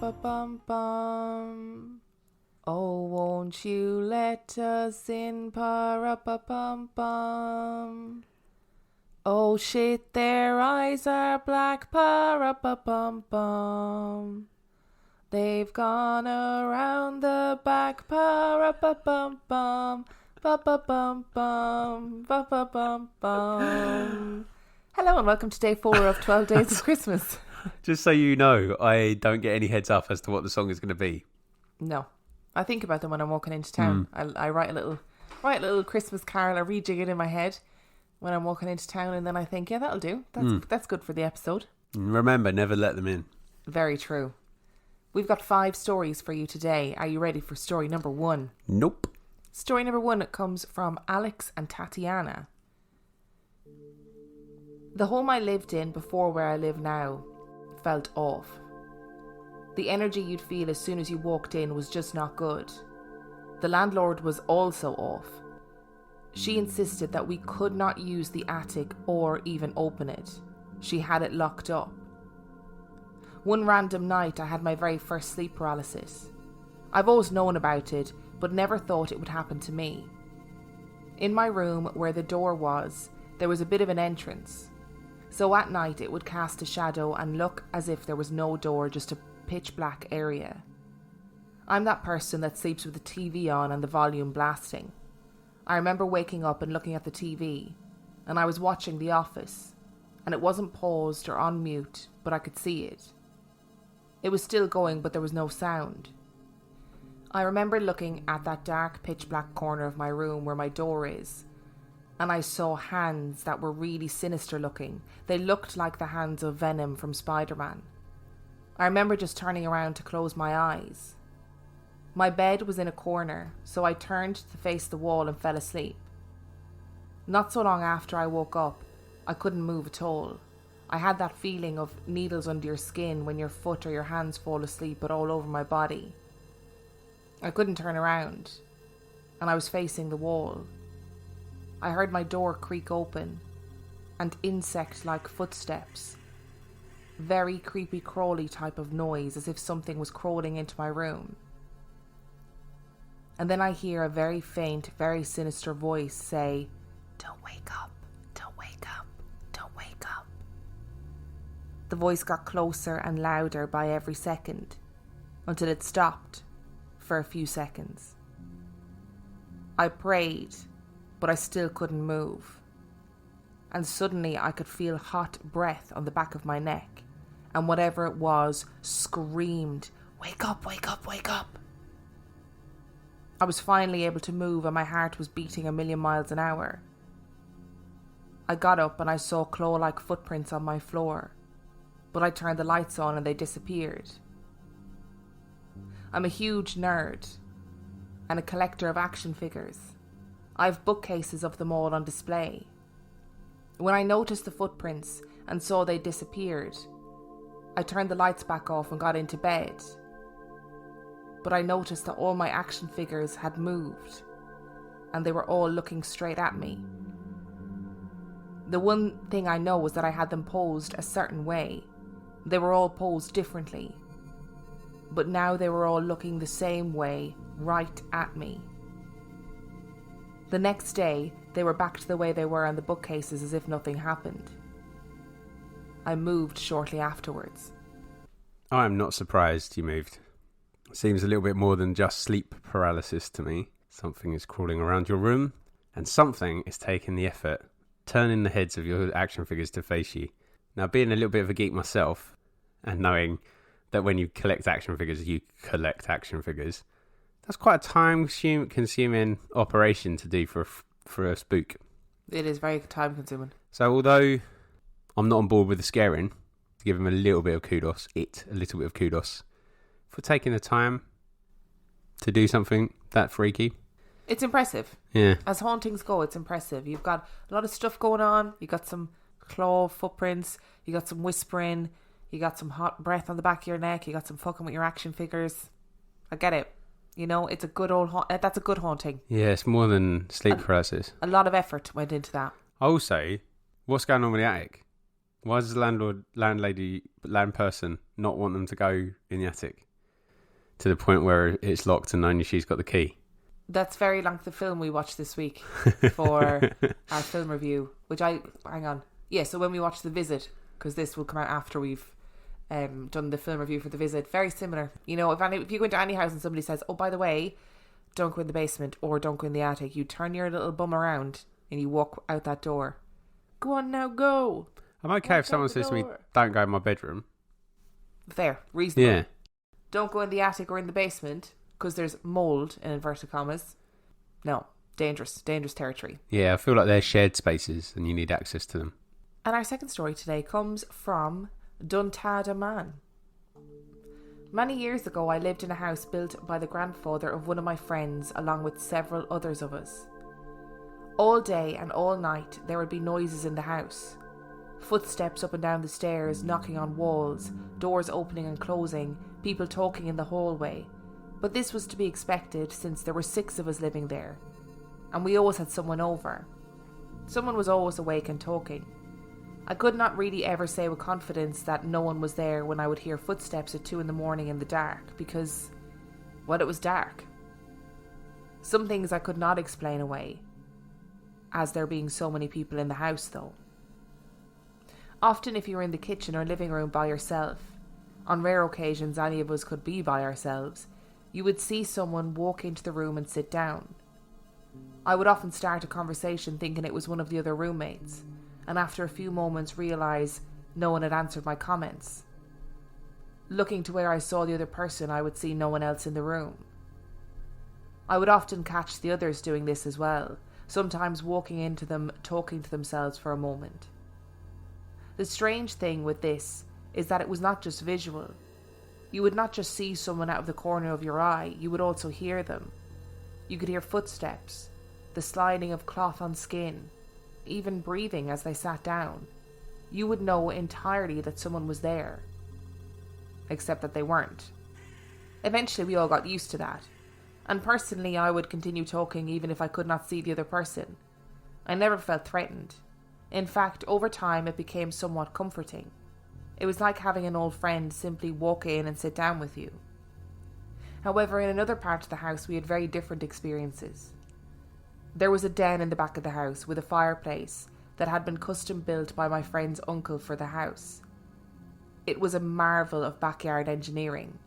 Pa-ra-pa-bum-bum. Oh, won't you let us in? Pa-ra-pa-bum-bum. Oh shit, their eyes are black. Pa-ra-pa-bum-bum. They've gone around the back. Pa-ra-pa-bum-bum. Ba-ba-bum-bum. Ba-ba-bum-bum. Hello and welcome to day 4 of 12 Days of Christmas. Just so you know, I don't get any heads up as to what the song is going to be. No, I think about them when I'm walking into town. I write a little Christmas carol. I rejig it in my head when I'm walking into town, and then I think, yeah, that'll do. That's good for the episode. Remember, never let them in. Very true. We've got 5 stories for you today. Are you ready for story number 1? Nope. Story number 1 comes from Alex and Tatiana. The home I lived in before where I live now felt off. The energy you'd feel as soon as you walked in was just not good. The landlord was also off. She insisted that we could not use the attic or even open it. She had it locked up. One random night I had my very first sleep paralysis. I've always known about it, but never thought it would happen to me. In my room, where the door was, there was a bit of an entrance. So at night it would cast a shadow and look as if there was no door, just a pitch black area. I'm that person that sleeps with the TV on and the volume blasting. I remember waking up and looking at the TV, and I was watching The Office, and it wasn't paused or on mute, but I could see it. It was still going, but there was no sound. I remember looking at that dark pitch black corner of my room where my door is, and I saw hands that were really sinister looking. They looked like the hands of Venom from Spider-Man. I remember just turning around to close my eyes. My bed was in a corner, so I turned to face the wall and fell asleep. Not so long after I woke up, I couldn't move at all. I had that feeling of needles under your skin when your foot or your hands fall asleep, but all over my body. I couldn't turn around, and I was facing the wall. I heard my door creak open, and insect-like footsteps. Very creepy crawly type of noise, as if something was crawling into my room. And then I hear a very faint, very sinister voice say, "Don't wake up, don't wake up, don't wake up." The voice got closer and louder by every second, until it stopped for a few seconds. I prayed, but I still couldn't move. And suddenly I could feel hot breath on the back of my neck, and whatever it was screamed, "Wake up, wake up, wake up." I was finally able to move, and my heart was beating 1,000,000 miles an hour. I got up and I saw claw-like footprints on my floor, but I turned the lights on and they disappeared. I'm a huge nerd and a collector of action figures. I have bookcases of them all on display. When I noticed the footprints and saw they disappeared, I turned the lights back off and got into bed. But I noticed that all my action figures had moved, and they were all looking straight at me. The one thing I know was that I had them posed a certain way. They were all posed differently, but now they were all looking the same way, right at me. The next day, they were back to the way they were on the bookcases, as if nothing happened. I moved shortly afterwards. I'm not surprised you moved. Seems a little bit more than just sleep paralysis to me. Something is crawling around your room, and something is taking the effort, turning the heads of your action figures to face you. Now, being a little bit of a geek myself, and knowing that when you collect action figures, you collect action figures, that's quite a time-consuming operation to do for a spook. It is very time-consuming. So although I'm not on board with the scaring, to give him a little bit of kudos for taking the time to do something that freaky. It's impressive. Yeah. As hauntings go, it's impressive. You've got a lot of stuff going on. You got some claw footprints. You got some whispering. You got some hot breath on the back of your neck. You got some fucking with your action figures. I get it. You know, it's a good old that's a good haunting. Yeah, it's more than sleep paralysis. A lot of effort went into that. Also, what's going on with the attic? Why does the landlord, landlady, land person not want them to go in the attic? to the point where it's locked and only she's got the key. That's very like the film we watched this week for our film review, which hang on. Yeah, so when we watch The Visit, because this will come out after we've done the film review for The Visit, very similar. You know, if you go into any house and somebody says, oh, by the way, don't go in the basement or don't go in the attic, you turn your little bum around and you walk out that door. Go on now, go. I'm okay if someone says to me, don't go in my bedroom. Fair, reasonable. Yeah. Don't go in the attic or in the basement because there's mould, in inverted commas. No, dangerous territory. Yeah, I feel like they're shared spaces and you need access to them. And our second story today comes from Duntada Man. Many years ago, I lived in a house built by the grandfather of one of my friends along with several others of us. All day and all night there would be noises in the house. Footsteps up and down the stairs, knocking on walls, doors opening and closing, people talking in the hallway. But this was to be expected since there were 6 of us living there. And we always had someone over. Someone was always awake and talking. I could not really ever say with confidence that no one was there when I would hear footsteps at 2 a.m. in the dark because, well, it was dark. Some things I could not explain away, as there being so many people in the house though. Often if you were in the kitchen or living room by yourself, on rare occasions any of us could be by ourselves, you would see someone walk into the room and sit down. I would often start a conversation thinking it was one of the other roommates, and after a few moments realise no one had answered my comments. Looking to where I saw the other person, I would see no one else in the room. I would often catch the others doing this as well, sometimes walking into them talking to themselves for a moment. The strange thing with this is that it was not just visual. You would not just see someone out of the corner of your eye, you would also hear them. You could hear footsteps, the sliding of cloth on skin, even breathing as they sat down. You would know entirely that someone was there. Except that they weren't. Eventually we all got used to that. And personally I would continue talking even if I could not see the other person. I never felt threatened. In fact, over time it became somewhat comforting. It was like having an old friend simply walk in and sit down with you. However, in another part of the house we had very different experiences. There was a den in the back of the house with a fireplace that had been custom built by my friend's uncle for the house. It was a marvel of backyard engineering.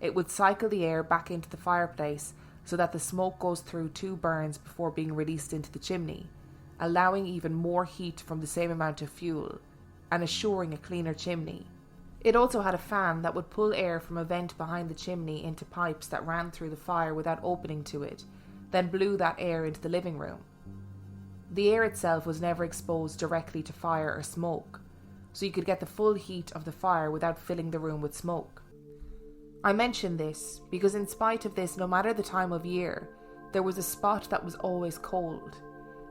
It would cycle the air back into the fireplace so that the smoke goes through 2 burns before being released into the chimney, allowing even more heat from the same amount of fuel and assuring a cleaner chimney. It also had a fan that would pull air from a vent behind the chimney into pipes that ran through the fire without opening to it, then blew that air into the living room. The air itself was never exposed directly to fire or smoke, so you could get the full heat of the fire without filling the room with smoke. I mention this because in spite of this, no matter the time of year, there was a spot that was always cold,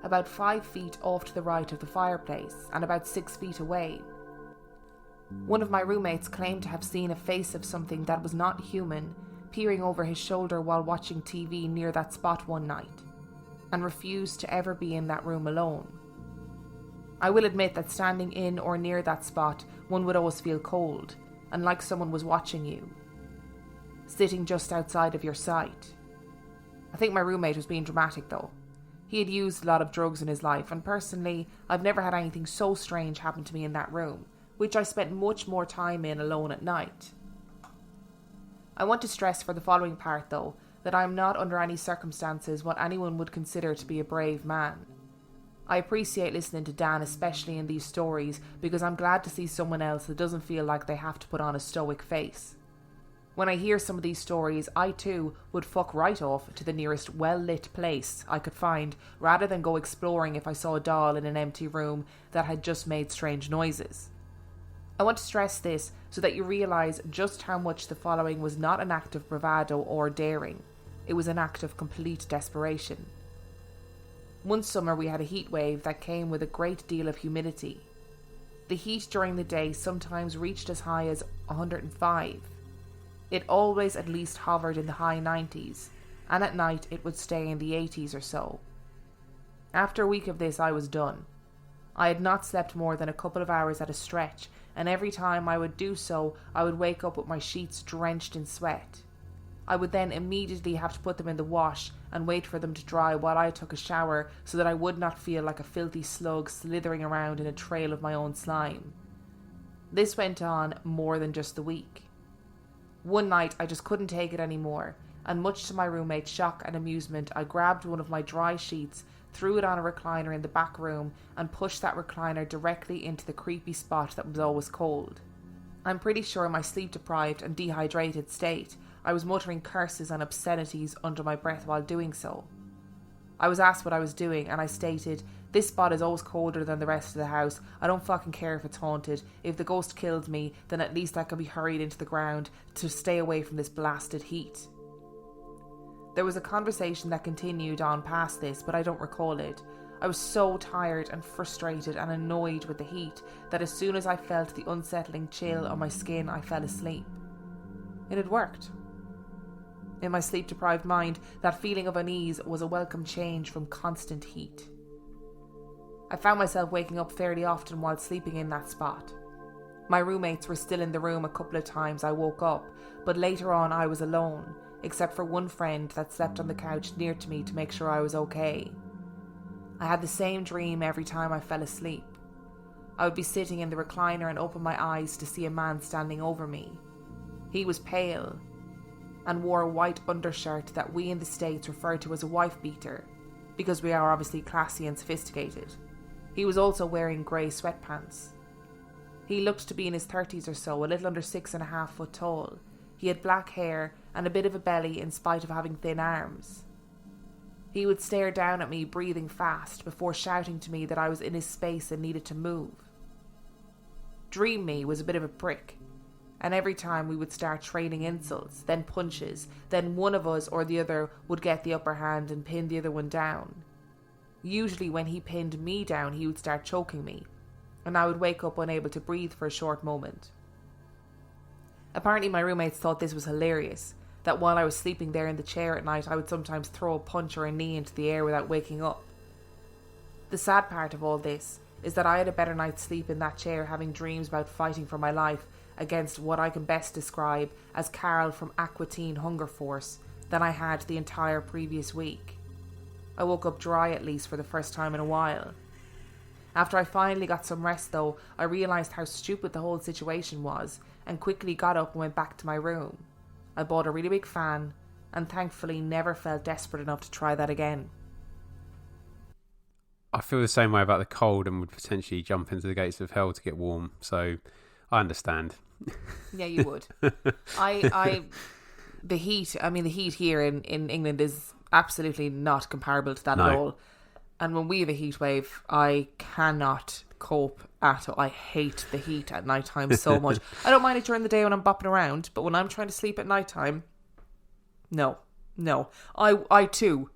about 5 feet off to the right of the fireplace and about 6 feet away. One of my roommates claimed to have seen a face of something that was not human peering over his shoulder while watching TV near that spot one night, and refused to ever be in that room alone. I will admit that standing in or near that spot, one would always feel cold, and like someone was watching you, sitting just outside of your sight. I think my roommate was being dramatic though. He had used a lot of drugs in his life, and personally, I've never had anything so strange happen to me in that room, which I spent much more time in alone at night. I want to stress for the following part though, that I am not under any circumstances what anyone would consider to be a brave man. I appreciate listening to Dan, especially in these stories, because I'm glad to see someone else that doesn't feel like they have to put on a stoic face. When I hear some of these stories, I too would fuck right off to the nearest well-lit place I could find, rather than go exploring if I saw a doll in an empty room that had just made strange noises. I want to stress this so that you realise just how much the following was not an act of bravado or daring. It was an act of complete desperation. One summer we had a heat wave that came with a great deal of humidity. The heat during the day sometimes reached as high as 105. It always at least hovered in the high 90s, and at night it would stay in the 80s or so. After a week of this I was done. I had not slept more than a couple of hours at a stretch, and every time I would do so I would wake up with my sheets drenched in sweat. I would then immediately have to put them in the wash and wait for them to dry while I took a shower so that I would not feel like a filthy slug slithering around in a trail of my own slime. This went on more than just a week. One night I just couldn't take it anymore, and much to my roommate's shock and amusement, I grabbed one of my dry sheets, threw it on a recliner in the back room, and pushed that recliner directly into the creepy spot that was always cold. I'm pretty sure in my sleep-deprived and dehydrated state, I was muttering curses and obscenities under my breath while doing so. I was asked what I was doing, and I stated, "This spot is always colder than the rest of the house. I don't fucking care if it's haunted. If the ghost killed me, then at least I could be hurried into the ground to stay away from this blasted heat." There was a conversation that continued on past this, but I don't recall it. I was so tired and frustrated and annoyed with the heat that as soon as I felt the unsettling chill on my skin, I fell asleep. It had worked. In my sleep-deprived mind, that feeling of unease was a welcome change from constant heat. I found myself waking up fairly often while sleeping in that spot. My roommates were still in the room a couple of times I woke up, but later on I was alone, except for one friend that slept on the couch near to me to make sure I was okay. I had the same dream every time I fell asleep. I would be sitting in the recliner and open my eyes to see a man standing over me. He was pale and wore a white undershirt that we in the States refer to as a wife beater, because we are obviously classy and sophisticated. He was also wearing grey sweatpants. He looked to be in his 30s or so, a little under 6.5 foot tall. He had black hair and a bit of a belly in spite of having thin arms. He would stare down at me, breathing fast, before shouting to me that I was in his space and needed to move. Dream Me was a bit of a prick, and every time we would start trading insults, then punches, then one of us or the other would get the upper hand and pin the other one down. Usually when he pinned me down, he would start choking me, and I would wake up unable to breathe for a short moment. Apparently my roommates thought this was hilarious, that while I was sleeping there in the chair at night, I would sometimes throw a punch or a knee into the air without waking up. The sad part of all this is that I had a better night's sleep in that chair, having dreams about fighting for my life against what I can best describe as Carl from Aqua Teen Hunger Force, than I had the entire previous week. I woke up dry at least for the first time in a while. After I finally got some rest though, I realised how stupid the whole situation was and quickly got up and went back to my room. I bought a really big fan and thankfully never felt desperate enough to try that again. I feel the same way about the cold and would potentially jump into the gates of hell to get warm, so I understand. Yeah, you would. The heat here in England is absolutely not comparable to that at all. And when we have a heat wave, I cannot cope at all. I hate the heat at night time so much. I don't mind it during the day when I'm bopping around, but when I'm trying to sleep at night time, no. I too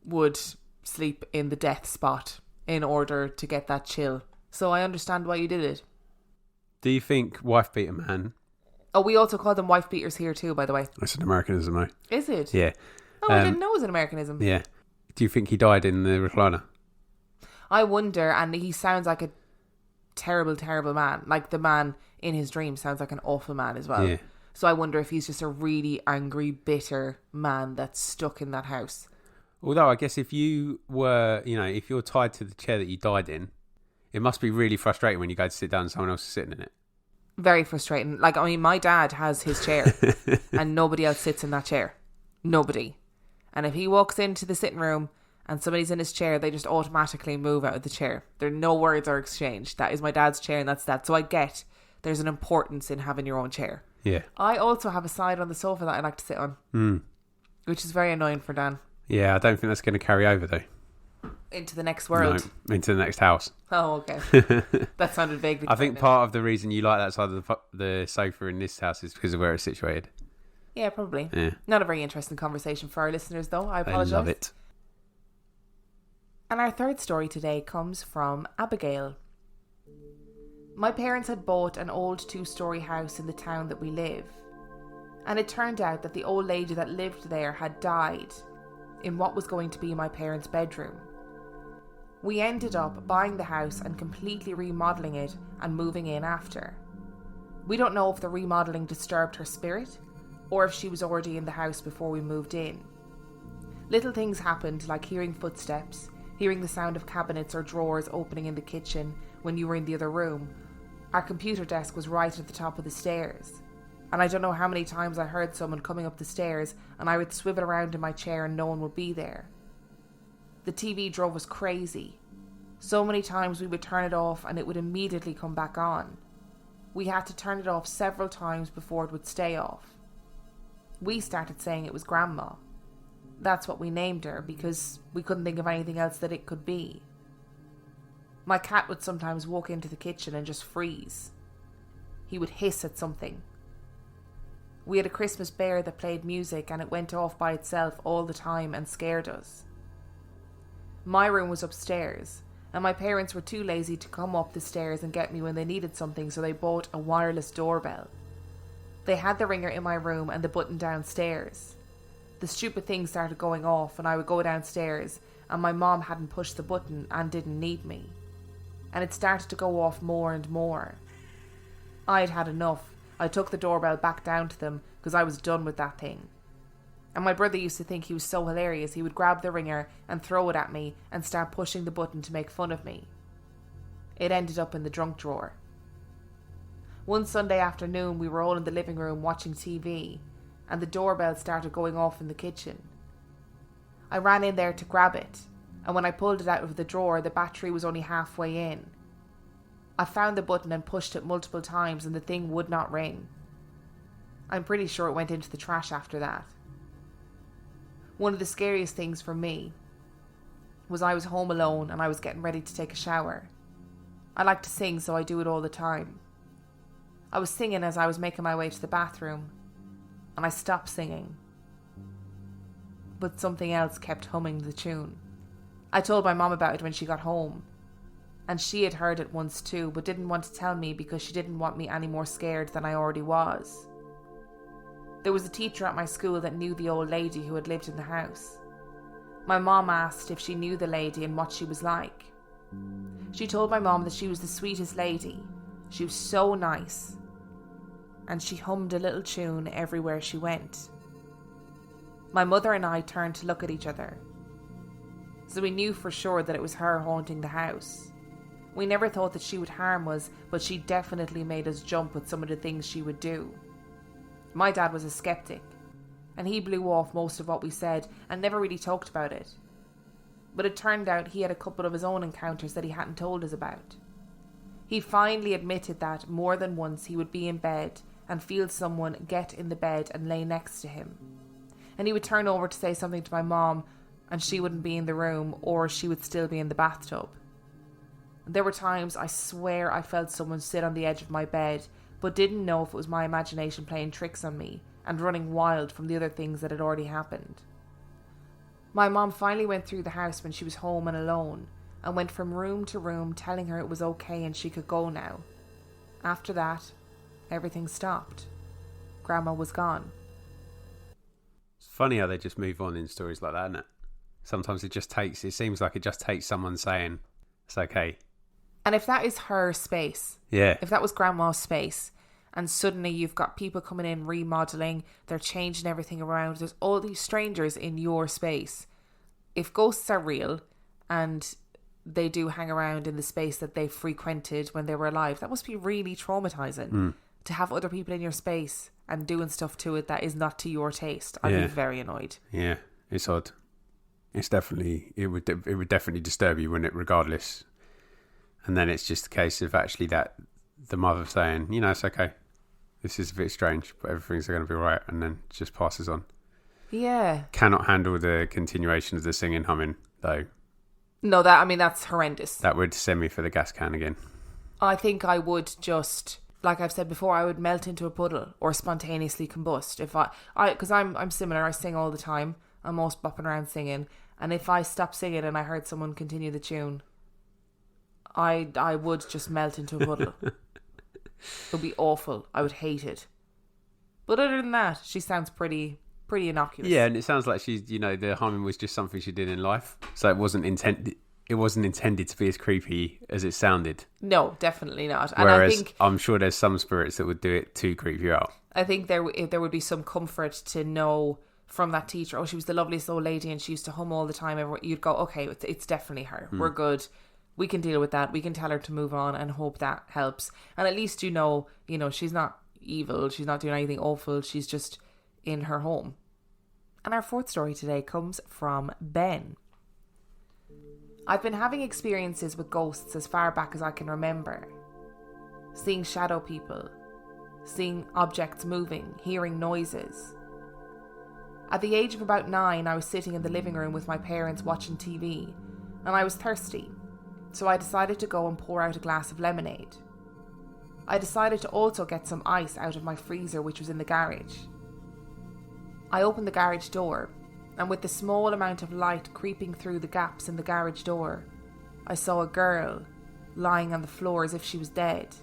would sleep in the death spot in order to get that chill. So I understand why you did it. Do you think wife beater man? Oh, we also call them wife beaters here too, by the way. That's an Americanism, though. Is it? Yeah. Oh, I didn't know it was an Americanism. Yeah. Do you think he died in the recliner? I wonder, and he sounds like a terrible, terrible man. Like the man in his dream sounds like an awful man as well. Yeah. So I wonder if he's just a really angry, bitter man that's stuck in that house. Although I guess if you were, if you're tied to the chair that you died in, it must be really frustrating when you go to sit down and someone else is sitting in it. Very frustrating. Like, I mean, my dad has his chair and nobody else sits in that chair. Nobody. And if he walks into the sitting room and somebody's in his chair, they just automatically move out of the chair. There are no words are exchanged. That is my dad's chair and that's that. So I get there's an importance in having your own chair. Yeah. I also have a side on the sofa that I like to sit on, which is very annoying for Dan. Yeah, I don't think that's going to carry over though. Into the next world. No, into the next house. Oh, okay. That sounded vaguely. I think part of the reason you like that side of the sofa in this house is because of where it's situated. Yeah, probably. Yeah. Not a very interesting conversation for our listeners, though. I apologise. I love it. And our third story today comes from Abigail. My parents had bought an old 2-story house in the town that we live. And it turned out that the old lady that lived there had died in what was going to be my parents' bedroom. We ended up buying the house and completely remodelling it and moving in after. We don't know if the remodelling disturbed her spirit or if she was already in the house before we moved in. Little things happened, like hearing footsteps, hearing the sound of cabinets or drawers opening in the kitchen when you were in the other room. Our computer desk was right at the top of the stairs, and I don't know how many times I heard someone coming up the stairs and I would swivel around in my chair and no one would be there. The TV drove us crazy. So many times we would turn it off and it would immediately come back on. We had to turn it off several times before it would stay off. We started saying it was Grandma. That's what we named her because we couldn't think of anything else that it could be. My cat would sometimes walk into the kitchen and just freeze. He would hiss at something. We had a Christmas bear that played music and it went off by itself all the time and scared us. My room was upstairs, and my parents were too lazy to come up the stairs and get me when they needed something, so they bought a wireless doorbell. They had the ringer in my room and the button downstairs. The stupid thing started going off and I would go downstairs and my mom hadn't pushed the button and didn't need me. And it started to go off more and more. I'd had enough. I took the doorbell back down to them because I was done with that thing. And my brother used to think he was so hilarious he would grab the ringer and throw it at me and start pushing the button to make fun of me. It ended up in the junk drawer. One Sunday afternoon we were all in the living room watching TV and the doorbell started going off in the kitchen. I ran in there to grab it, and when I pulled it out of the drawer the battery was only halfway in. I found the button and pushed it multiple times and the thing would not ring. I'm pretty sure it went into the trash after that. One of the scariest things for me was I was home alone and I was getting ready to take a shower. I like to sing, so I do it all the time. I was singing as I was making my way to the bathroom, and I stopped singing. But something else kept humming the tune. I told my mom about it when she got home, and she had heard it once too, but didn't want to tell me because she didn't want me any more scared than I already was. There was a teacher at my school that knew the old lady who had lived in the house. My mom asked if she knew the lady and what she was like. She told my mom that she was the sweetest lady. She was so nice. And she hummed a little tune everywhere she went. My mother and I turned to look at each other. So we knew for sure that it was her haunting the house. We never thought that she would harm us, but she definitely made us jump with some of the things she would do. My dad was a skeptic, and he blew off most of what we said and never really talked about it. But it turned out he had a couple of his own encounters that he hadn't told us about. He finally admitted that more than once he would be in bed and feel someone get in the bed and lay next to him. And he would turn over to say something to my mom and she wouldn't be in the room, or she would still be in the bathtub. There were times I swear I felt someone sit on the edge of my bed, but didn't know if it was my imagination playing tricks on me and running wild from the other things that had already happened. My mom finally went through the house when she was home and alone, and went from room to room telling her it was okay and she could go now. After that, everything stopped. Grandma was gone. It's funny how they just move on in stories like that, isn't it? Sometimes it seems like it just takes someone saying, it's okay. And if that is her space, if that was Grandma's space, and suddenly you've got people coming in remodeling, they're changing everything around, there's all these strangers in your space. If ghosts are real and they do hang around in the space that they frequented when they were alive, that must be really traumatizing to have other people in your space and doing stuff to it that is not to your taste. I'd be very annoyed. Yeah, it's odd. It's definitely, it would definitely disturb you, wouldn't it, regardless. And then it's just a case of actually that the mother saying, you know, it's okay. This is a bit strange, but everything's going to be right, and then just passes on. Yeah. Cannot handle the continuation of the singing, humming, though. No, that's horrendous. That would send me for the gas can again. I think I would just, like I've said before, I would melt into a puddle or spontaneously combust. Because I'm similar, I sing all the time. I'm always bopping around singing. And if I stopped singing and I heard someone continue the tune, I would just melt into a puddle. It would be awful. I would hate it. But other than that, she sounds pretty innocuous. Yeah, and it sounds like she's, the humming was just something she did in life. So it wasn't intended to be as creepy as it sounded. No, definitely not. And Whereas I'm sure there's some spirits that would do it to creep you out. I think there would be some comfort to know from that teacher, oh, she was the loveliest old lady and she used to hum all the time. You'd go, okay, it's definitely her. We're good. We can deal with that. We can tell her to move on and hope that helps. And at least you know, she's not evil. She's not doing anything awful. She's just in her home. And our fourth story today comes from Ben. I've been having experiences with ghosts as far back as I can remember. Seeing shadow people, seeing objects moving, hearing noises. At the age of about 9, I was sitting in the living room with my parents watching TV, and I was thirsty, so I decided to go and pour out a glass of lemonade. I decided to also get some ice out of my freezer, which was in the garage. I opened the garage door, and with the small amount of light creeping through the gaps in the garage door, I saw a girl lying on the floor as if she was dead.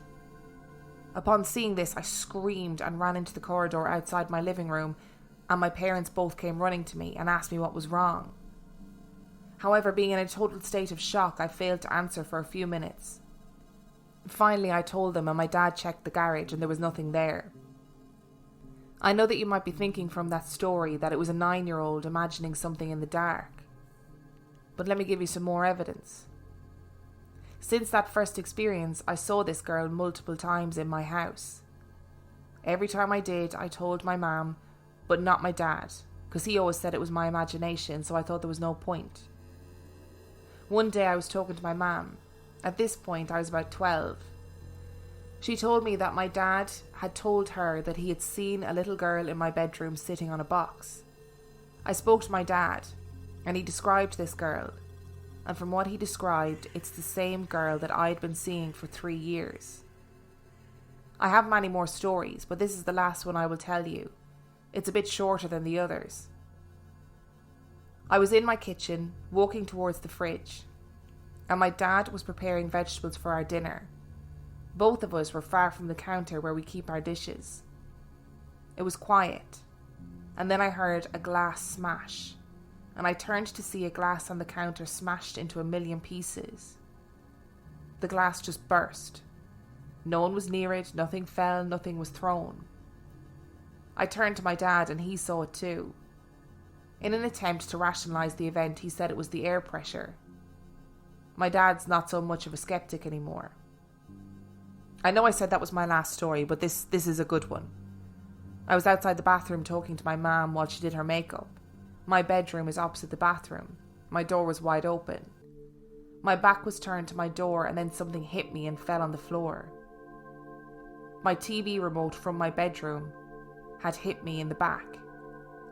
Upon seeing this, I screamed and ran into the corridor outside my living room, and my parents both came running to me and asked me what was wrong. However, being in a total state of shock, I failed to answer for a few minutes. Finally, I told them, and my dad checked the garage and there was nothing there. I know that you might be thinking from that story that it was a 9-year-old imagining something in the dark. But let me give you some more evidence. Since that first experience, I saw this girl multiple times in my house. Every time I did, I told my mum, but not my dad, because he always said it was my imagination, so I thought there was no point. One day I was talking to my mum. At this point I was about 12. She told me that my dad had told her that he had seen a little girl in my bedroom sitting on a box. I spoke to my dad, and he described this girl, and from what he described, it's the same girl that I had been seeing for 3 years. I have many more stories, but this is the last one I will tell you. It's a bit shorter than the others. I was in my kitchen, walking towards the fridge, and my dad was preparing vegetables for our dinner. Both of us were far from the counter where we keep our dishes. It was quiet, and then I heard a glass smash, and I turned to see a glass on the counter smashed into a million pieces. The glass just burst. No one was near it, nothing fell, nothing was thrown. I turned to my dad and he saw it too. In an attempt to rationalise the event, he said it was the air pressure. My dad's not so much of a skeptic anymore. I know I said that was my last story, but this is a good one. I was outside the bathroom talking to my mum while she did her makeup. My bedroom is opposite the bathroom. My door was wide open. My back was turned to my door and then something hit me and fell on the floor. My TV remote from my bedroom had hit me in the back.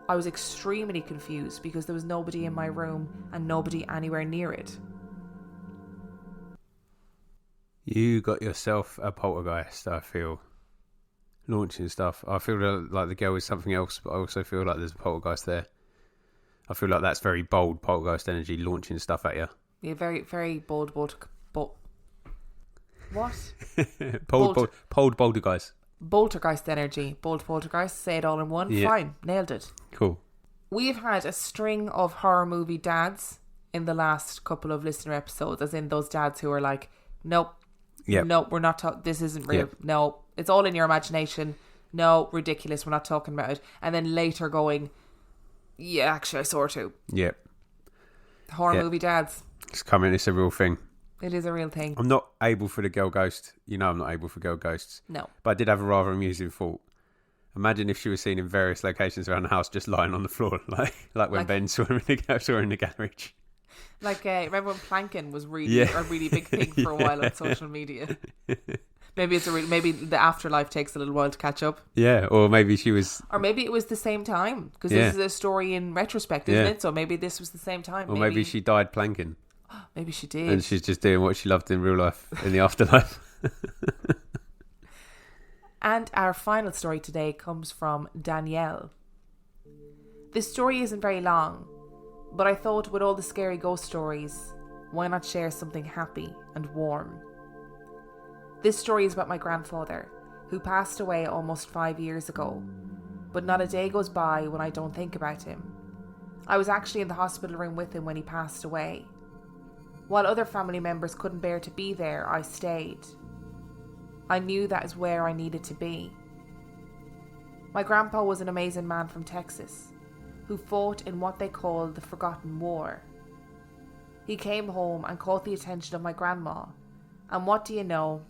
I was extremely confused because there was nobody in my room and nobody anywhere near it. You got yourself a poltergeist, I feel. Launching stuff. I feel like the girl is something else, but I also feel like there's a poltergeist there. I feel like that's very bold poltergeist energy, launching stuff at you. Yeah, very, very bold. What? Poltergeist. Poltergeist energy. Bold poltergeist. Say it all in one. Yeah. Fine. Nailed it. Cool. We've had a string of horror movie dads in the last couple of listener episodes, as in those dads who are like, nope. Yep. No, we're not. This isn't real. Yep. No, it's all in your imagination. No, ridiculous. We're not talking about it. And then later going, yeah, actually, I saw it too. Yep. Horror movie dads. It's coming. It's a real thing. It is a real thing. I'm not able for the girl ghost. You know I'm not able for girl ghosts. No. But I did have a rather amusing thought. Imagine if she was seen in various locations around the house just lying on the floor, like when Ben saw her in the garage. Like, remember when planking was really a really big thing for a while on social media? Maybe maybe the afterlife takes a little while to catch up. Yeah, or maybe she was... Or maybe it was the same time, because this is a story in retrospect, isn't it? So maybe this was the same time. Or maybe she died planking. Maybe she did. And she's just doing what she loved in real life, in the afterlife. And our final story today comes from Danielle. This story isn't very long, but I thought with all the scary ghost stories, why not share something happy and warm? This story is about my grandfather, who passed away almost 5 years ago, but not a day goes by when I don't think about him. I was actually in the hospital room with him when he passed away. While other family members couldn't bear to be there, I stayed. I knew that is where I needed to be. My grandpa was an amazing man from Texas who fought in what they called the Forgotten War. He came home and caught the attention of my grandma, and what do you know?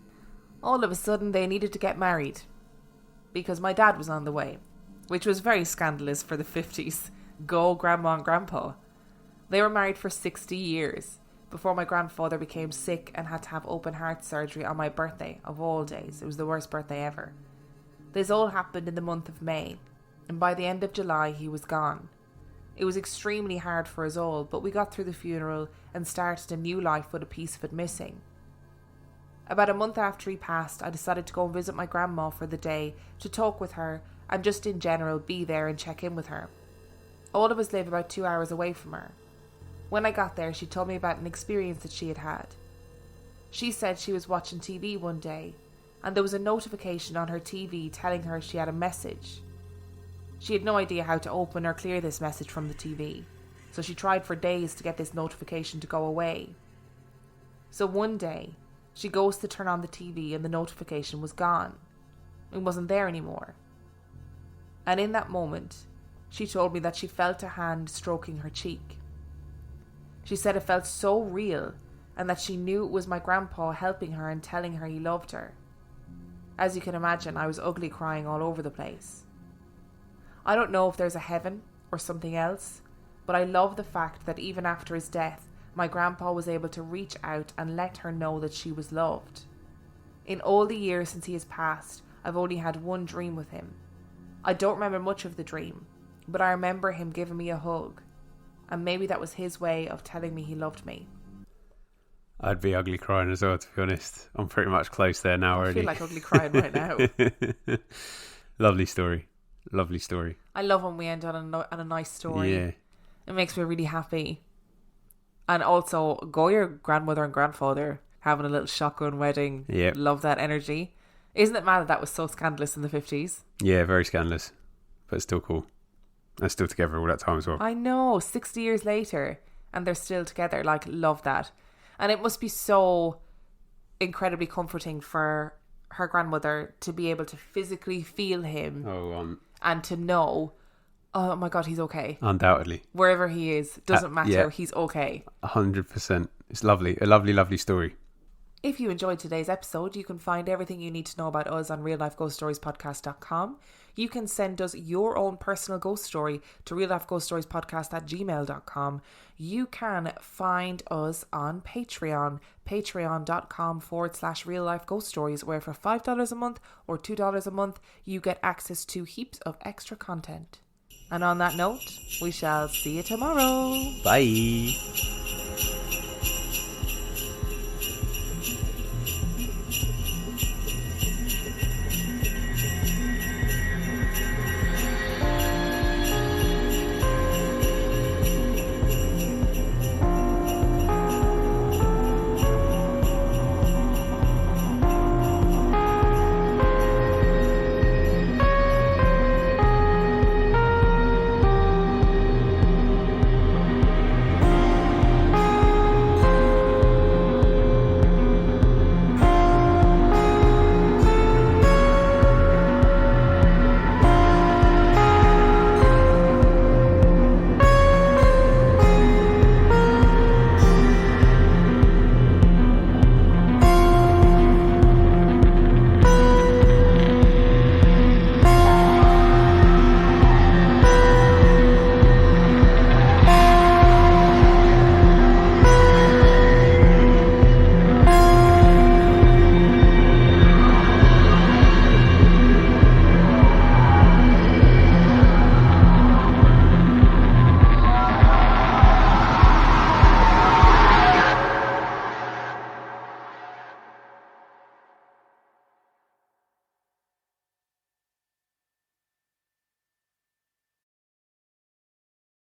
All of a sudden they needed to get married because my dad was on the way, which was very scandalous for the 50s. Go grandma and grandpa. They were married for 60 years before my grandfather became sick and had to have open heart surgery on my birthday of all days. It was the worst birthday ever. This all happened in the month of May, and by the end of July he was gone. It was extremely hard for us all, but we got through the funeral and started a new life with a piece of it missing. About a month after he passed, I decided to go and visit my grandma for the day to talk with her and just in general be there and check in with her. All of us live about 2 hours away from her. When I got there, she told me about an experience that she had had. She said she was watching TV one day and there was a notification on her TV telling her she had a message. She had no idea how to open or clear this message from the TV, so she tried for days to get this notification to go away. So one day, she goes to turn on the TV and the notification was gone. It wasn't there anymore. And in that moment, she told me that she felt a hand stroking her cheek. She said it felt so real and that she knew it was my grandpa helping her and telling her he loved her. As you can imagine, I was ugly crying all over the place. I don't know if there's a heaven or something else, but I love the fact that even after his death, my grandpa was able to reach out and let her know that she was loved. In all the years since he has passed, I've only had one dream with him. I don't remember much of the dream, but I remember him giving me a hug, and maybe that was his way of telling me he loved me. I'd be ugly crying as well, to be honest. I'm pretty much close there now already. I feel like ugly crying right now. Lovely story. Lovely story. I love when we end on a nice story. Yeah. It makes me really happy. And also, go your grandmother and grandfather having a little shotgun wedding. Yeah. Love that energy. Isn't it mad that was so scandalous in the 50s? Yeah, very scandalous. But still cool. They're still together all that time as well. I know, 60 years later. And they're still together. Like, love that. And it must be so incredibly comforting for her grandmother to be able to physically feel him. And to know, oh my God, he's okay. Undoubtedly. Wherever he is, doesn't matter, yeah. He's okay. 100%. It's lovely. A lovely, lovely story. If you enjoyed today's episode, you can find everything you need to know about us on reallifeghoststoriespodcast.com. You can send us your own personal ghost story to reallifeghoststoriespodcast@gmail.com. You can find us on Patreon, patreon.com/reallifeghoststories, where for $5 a month or $2 a month, you get access to heaps of extra content. And on that note, we shall see you tomorrow. Bye.